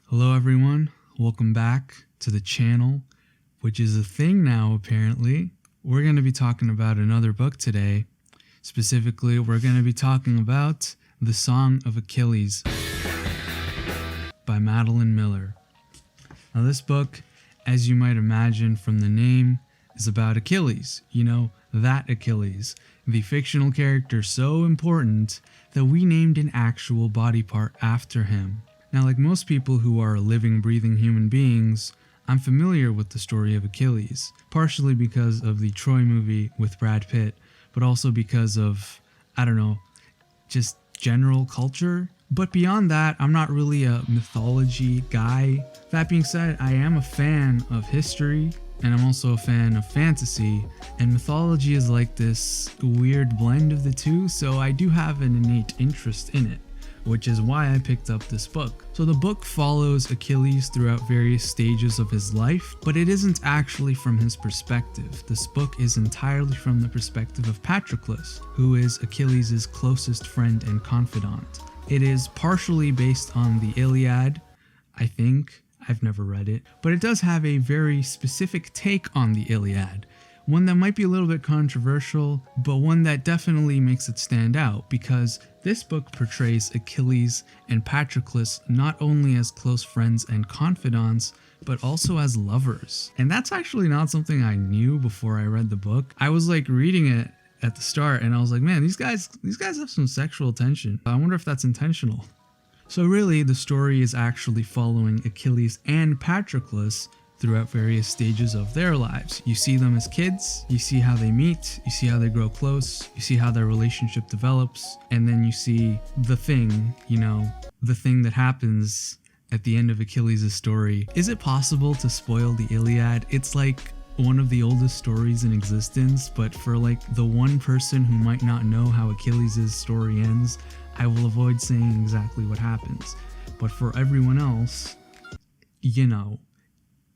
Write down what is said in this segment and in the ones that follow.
Hello everyone, welcome back to the channel, which is a thing now apparently. We're going to be talking about another book today. Specifically, we're going to be talking about the Song of Achilles by Madeline Miller. Now this book, as you might imagine from the name, is about Achilles. You know, that Achilles, the fictional character so important that we named an actual body part after him. Now, like most people who are living, breathing human beings, I'm familiar with the story of Achilles, partially because of the Troy movie with Brad Pitt, but also because of, just general culture. But beyond that, I'm not really a mythology guy. That being said, I am a fan of history, and I'm also a fan of fantasy, and mythology is like this weird blend of the two, so I do have an innate interest in it, which is why I picked up this book. So the book follows Achilles throughout various stages of his life, but it isn't actually from his perspective. This book is entirely from the perspective of Patroclus, who is Achilles' closest friend and confidant. It is partially based on the Iliad, I think. I've never read it, but it does have a very specific take on the Iliad. One that might be a little bit controversial, but one that definitely makes it stand out, because this book portrays Achilles and Patroclus not only as close friends and confidants, but also as lovers. And that's actually not something I knew before I read the book. I was like reading it at the start and I was like, man, these guys have some sexual tension. I wonder if that's intentional. So really, the story is actually following Achilles and Patroclus throughout various stages of their lives. You see them as kids, you see how they meet, you see how they grow close, you see how their relationship develops, and then you see the thing that happens at the end of Achilles' story. Is it possible to spoil the Iliad? It's like one of the oldest stories in existence, but for like the one person who might not know how Achilles' story ends, I will avoid saying exactly what happens. But for everyone else,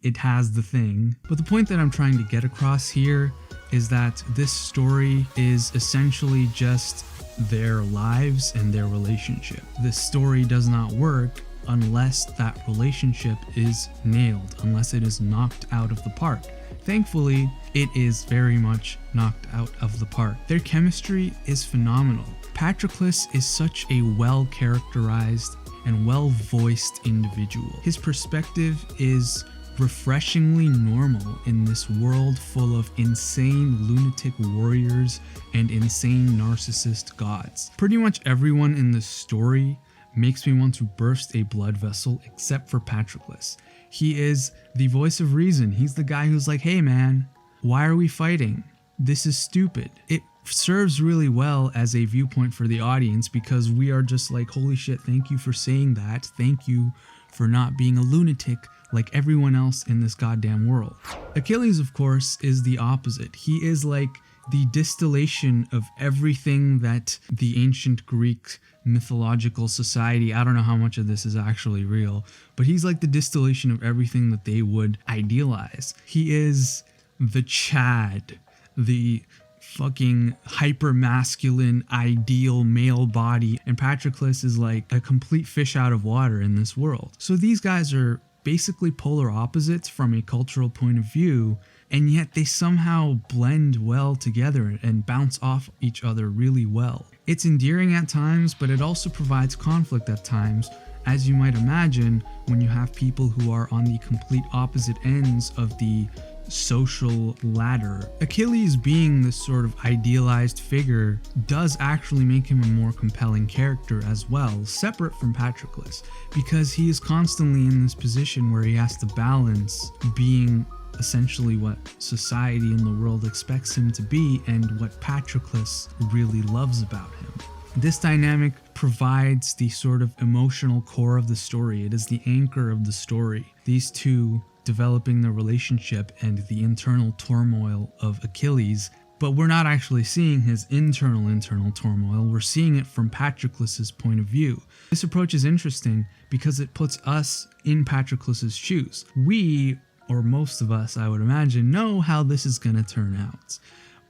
it has the thing. But the point that I'm trying to get across here is that this story is essentially just their lives and their relationship. This story does not work unless that relationship is nailed, unless it is knocked out of the park. Thankfully, it is very much knocked out of the park. Their chemistry is phenomenal. Patroclus is such a well-characterized and well-voiced individual. His perspective is refreshingly normal in this world full of insane lunatic warriors and insane narcissist gods. Pretty much everyone in this story makes me want to burst a blood vessel except for Patroclus. He is the voice of reason. He's the guy who's like, hey man, why are we fighting? This is stupid. It serves really well as a viewpoint for the audience because we are just like, holy shit, thank you for saying that. Thank you for not being a lunatic like everyone else in this goddamn world. Achilles, of course, is the opposite. He is like the distillation of everything that the ancient Greek mythological society, I don't know how much of this is actually real, but he's like the distillation of everything that they would idealize. He is the Chad, the fucking hyper masculine ideal male body, and Patroclus is like a complete fish out of water in this world. So these guys are basically polar opposites from a cultural point of view, and yet they somehow blend well together and bounce off each other really well. It's endearing at times, but it also provides conflict at times, as you might imagine when you have people who are on the complete opposite ends of the social ladder. Achilles being this sort of idealized figure does actually make him a more compelling character as well, separate from Patroclus, because he is constantly in this position where he has to balance being essentially what society in the world expects him to be and what Patroclus really loves about him. This dynamic provides the sort of emotional core of the story. It is the anchor of the story. These two developing the relationship and the internal turmoil of Achilles, but we're not actually seeing his internal turmoil. We're seeing it from Patroclus's point of view. This approach is interesting because it puts us in Patroclus's shoes. We, or most of us, I would imagine, know how this is going to turn out.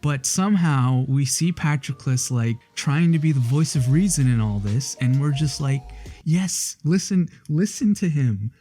But somehow we see Patroclus like trying to be the voice of reason in all this, and we're just like, yes, listen to him.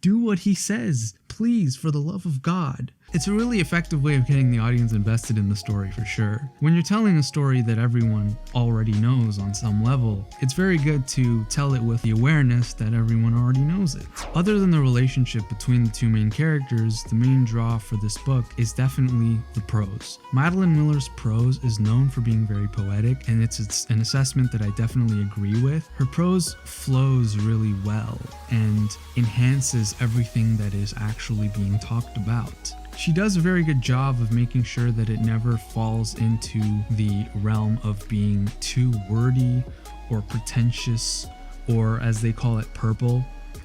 do what he says. Please, for the love of God. It's a really effective way of getting the audience invested in the story for sure. When you're telling a story that everyone already knows on some level, it's very good to tell it with the awareness that everyone already knows it. Other than the relationship between the two main characters, the main draw for this book is definitely the prose. Madeline Miller's prose is known for being very poetic, and it's an assessment that I definitely agree with. Her prose flows really well and enhances everything that is actually being talked about. She does a very good job of making sure that it never falls into the realm of being too wordy or pretentious, or as they call it, purple.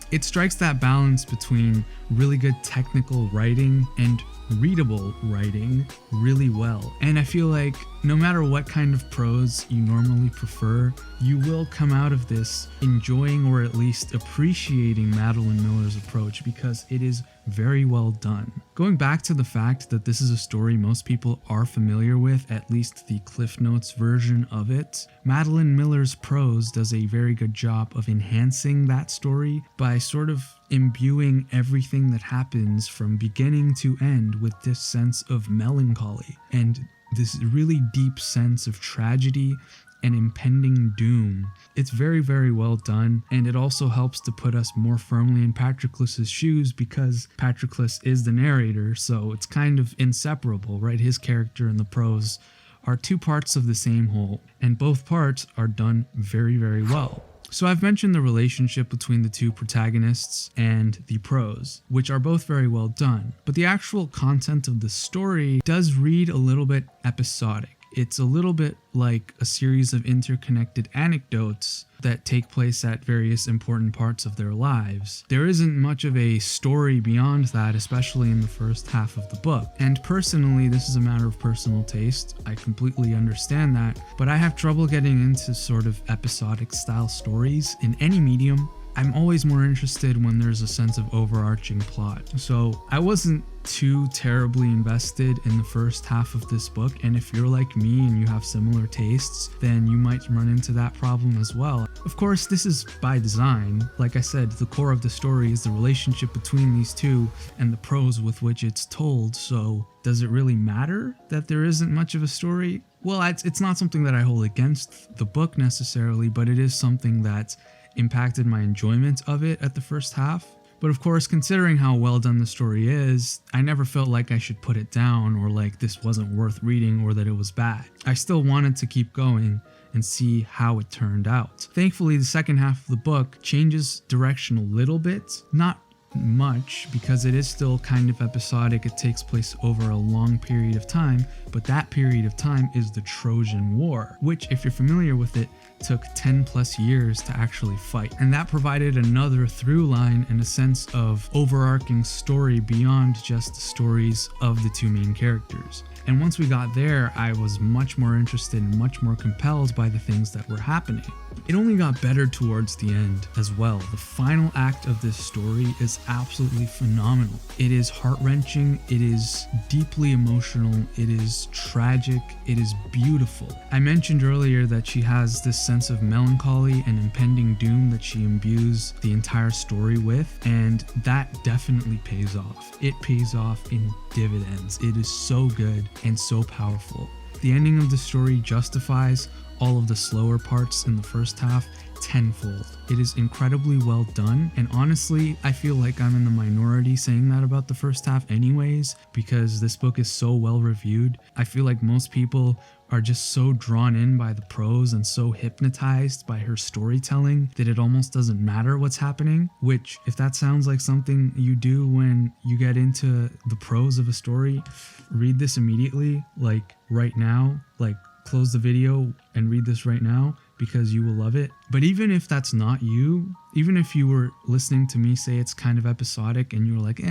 It strikes that balance between really good technical writing and readable writing really well. And I feel like no matter what kind of prose you normally prefer, you will come out of this enjoying or at least appreciating Madeline Miller's approach because it is very well done. Going back to the fact that this is a story most people are familiar with, at least the Cliff Notes version of it, Madeline Miller's prose does a very good job of enhancing that story by sort of imbuing everything that happens from beginning to end with this sense of melancholy and this really deep sense of tragedy and impending doom. It's very, very well done, and it also helps to put us more firmly in Patroclus's shoes because Patroclus is the narrator, so it's kind of inseparable, right? His character and the prose are two parts of the same whole, and both parts are done very, very well. So I've mentioned the relationship between the two protagonists and the prose, which are both very well done, but the actual content of the story does read a little bit episodic. It's a little bit like a series of interconnected anecdotes that take place at various important parts of their lives. There isn't much of a story beyond that, especially in the first half of the book. And personally, this is a matter of personal taste. I completely understand that, but I have trouble getting into sort of episodic style stories in any medium. I'm always more interested when there's a sense of overarching plot. So I wasn't too terribly invested in the first half of this book, and if you're like me and you have similar tastes, then you might run into that problem as well. Of course, this is by design. Like I said, the core of the story is the relationship between these two and the prose with which it's told, so does it really matter that there isn't much of a story? Well, it's not something that I hold against the book necessarily, but it is something that impacted my enjoyment of it at the first half. But of course, considering how well done the story is, I never felt like I should put it down or like this wasn't worth reading or that it was bad. I still wanted to keep going and see how it turned out. Thankfully, the second half of the book changes direction a little bit, not much because it is still kind of episodic. It takes place over a long period of time, but that period of time is the Trojan War, which, if you're familiar with it, took 10 plus years to actually fight. And that provided another through line and a sense of overarching story beyond just the stories of the two main characters. And once we got there, I was much more interested and much more compelled by the things that were happening. It only got better towards the end as well. The final act of this story is absolutely phenomenal. It is heart-wrenching, it is deeply emotional, it is tragic, it is beautiful. I mentioned earlier that she has this sense of melancholy and impending doom that she imbues the entire story with, and that definitely pays off. It pays off in dividends. It is so good and so powerful. The ending of the story justifies all of the slower parts in the first half tenfold. It is incredibly well done, and honestly, I feel like I'm in the minority saying that about the first half anyways, because this book is so well reviewed. I feel like most people are just so drawn in by the prose and so hypnotized by her storytelling that it almost doesn't matter what's happening, which, if that sounds like something you do when you get into the prose of a story, read this immediately, like right now, like close the video and read this right now because you will love it. But even if that's not you, even if you were listening to me say it's kind of episodic and you were like,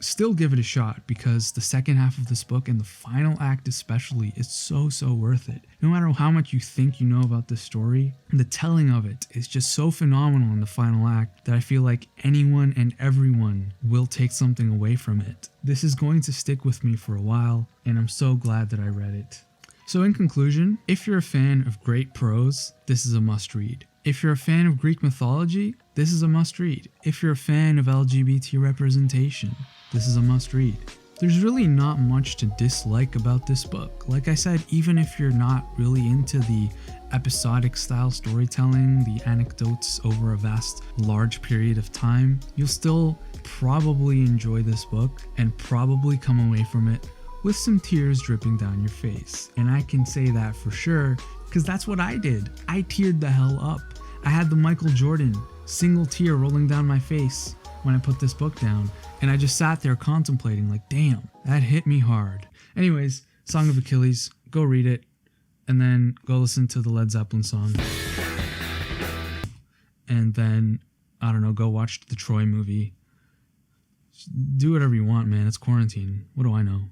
still give it a shot because the second half of this book and the final act especially is so worth it. No matter how much you think you know about this story, the telling of it is just so phenomenal in the final act that I feel like anyone and everyone will take something away from it. This is going to stick with me for a while, and I'm so glad that I read it. So in conclusion, if you're a fan of great prose, this is a must read. If you're a fan of Greek mythology, this is a must read. If you're a fan of LGBT representation, this is a must read. There's really not much to dislike about this book. Like I said, even if you're not really into the episodic style storytelling, the anecdotes over a large period of time, you'll still probably enjoy this book and probably come away from it with some tears dripping down your face. And I can say that for sure, because that's what I did. I teared the hell up. I had the Michael Jordan single tear rolling down my face when I put this book down, and I just sat there contemplating like, damn, that hit me hard. Anyways, Song of Achilles, go read it, and then go listen to the Led Zeppelin song. And then, I don't know, go watch the Troy movie. Do whatever you want, man. It's quarantine. What do I know?